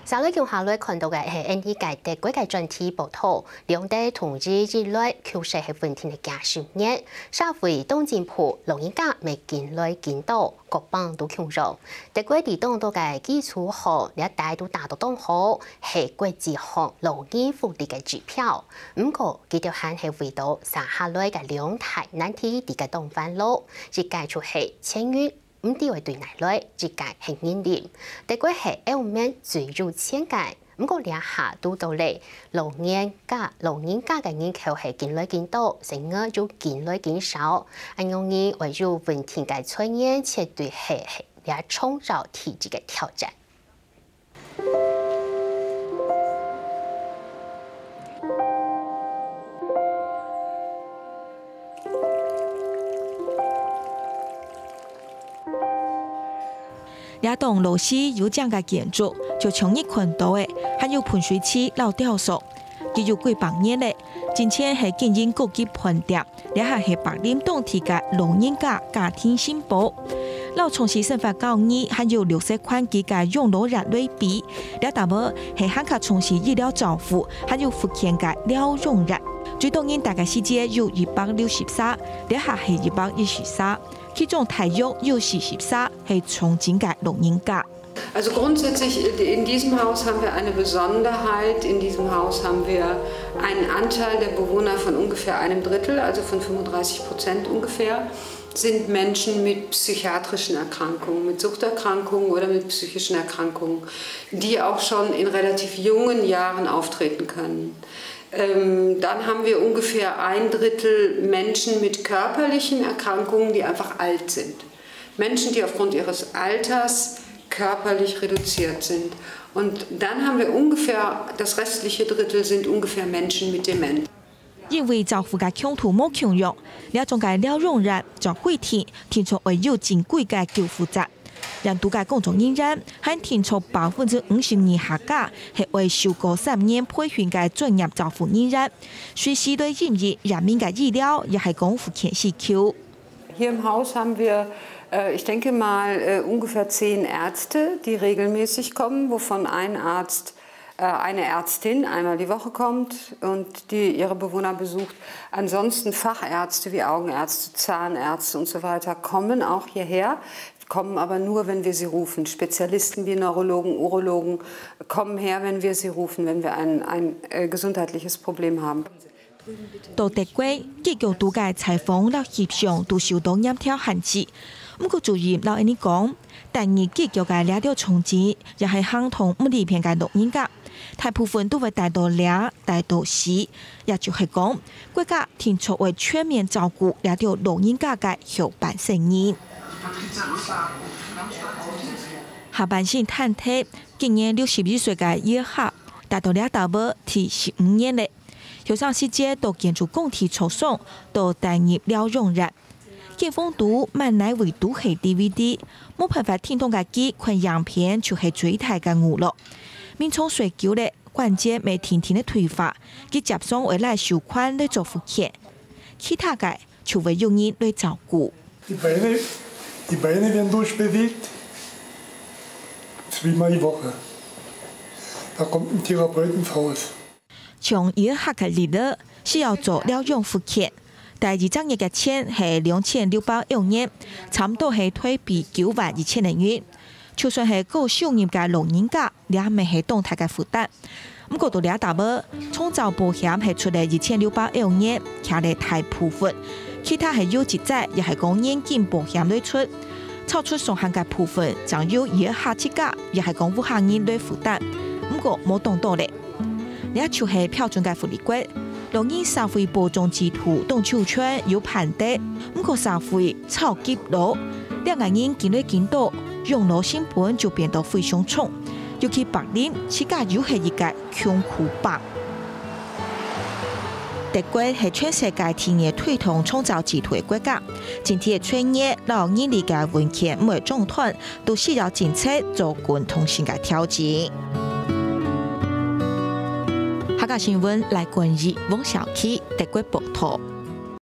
上个叫下来看到嘅係 NT 界的國際專題報道，兩地同志之內確實係問題嘅加深熱，社會當政府老人家未見來見到，各邦都強調，德國地當到嘅基礎好，一帶都達到當好，係國際學老人福利嘅指標。不過，佢條限係為到上下來嘅兩大難題啲嘅東番路，只介出係簽約。唔啲話對內來，自界係認定，德國係歐盟最入前界，不過兩下都到嚟，老人家嘅人口係見來見多，成個就見來見少，容易為咗問題嘅出現，絕對係也創造體制嘅挑戰。也當羅斯有這樣嘅建築，就從一看到嘅，還有噴水池老雕塑，佢有幾百年咧。之前係經營高級飯店，也係白領當地嘅老人家家庭新報。老從事生活教育，還有60款幾嘅養老人類比，也大部係罕卡從事醫療照護，還有福建嘅療養人。最多人大概世界有163，也係113。其中大約有43係從境嘅老人家。Also grundsätzlich in diesem Haus haben wir eine Besonderheit. In diesem Haus haben wir einen Anteil der Bewohner von ungefähr einem Drittel, also von 35% ungefähr, sind Menschen mit psychiatrischen Erkrankungen, mit Suchterkrankungen oder mit psychischen Erkrankungen, die auch schon in relativ jungen Jahren auftreten können. Dann haben wir ungefähr ein Drittel Menschen mit körperlichen Erkrankungen, die einfach alt sind. Menschen, die aufgrund ihres Alters körperlich reduziert sind. Und dann haben wir ungefähr, das restliche Drittel sind ungefähr Menschen mit Demenz. 因為照顧嘅強度冇強弱，呢種嘅療養人就會聽出會有真貴嘅救護站。人度嘅工作人員喺聽出52%下架，係為受過3年培訓嘅專業照護人員，隨時對應業人民嘅醫療也係功夫欠需求。Hier im Haus haben wir, ich denke mal, ungefähr 10 Ärzte, die regelmäßig kommen, wovon ein Arzt, eine Ärztin einmal die Woche kommt und die ihre Bewohner besucht. Ansonsten Fachärzte wie Augenärzte, Zahnärzte und so weiter kommen auch hierher. Kommen aber nur, wenn wir sie rufen. Spezialisten wie Neurologen, Urologen kommen her, wenn wir sie rufen, wenn wir ein gesundheitliches Problem haben. 到德國，機構度嘅採訪และ協商都受到嚴條限制。不過主任老人講，但係機構嘅兩條重置，也係相同唔離片嘅老人家，大部分都會帶到2、帶到4，也就係講，國家提出為全面照顧兩條老人家嘅後半生人。下半身探體，今年61歲嘅葉客，達到2大波提15年嘞。有上世界到建築工體抽送，到單業療養人。見風度萬乃為都係 DVD， 冇辦法聽到嘅機看樣片就係最大嘅娛樂。民眾需求咧，關節未天天嘅退化，佢接送未來收款嚟做復健，其他嘅就會用人嚟照顧。Die Beine werden durchbewegt, 2-mal die Woche. Da kommt ein Therapeut ins Haus. 從醫學嘅理論是要做療養復健，第二張嘢嘅錢係2600元，差唔多係推比92000元。就算係高收入嘅老人家，也未係動態嘅負擔。不過到2大波，創造保險係出嚟2600元，卡嚟大部分。其他係有節制，也係講現金保險類出，超出上限嘅部分，將有醫學資格，也係講無限人類負擔。不過冇當到咧，呢就係標準嘅福利國，老人社會保障制度當抽圈有判定，不過社會超級老，2個人見來見到，養老成本就變得非常重，尤其白領，自家又係一個窮苦吧。德國係全世界第2推動創造制度嘅國家，今天嘅創業老人理嘅文獻每種團都需要政策做共同性嘅調整。下個新聞來關於汪小琪德國報道。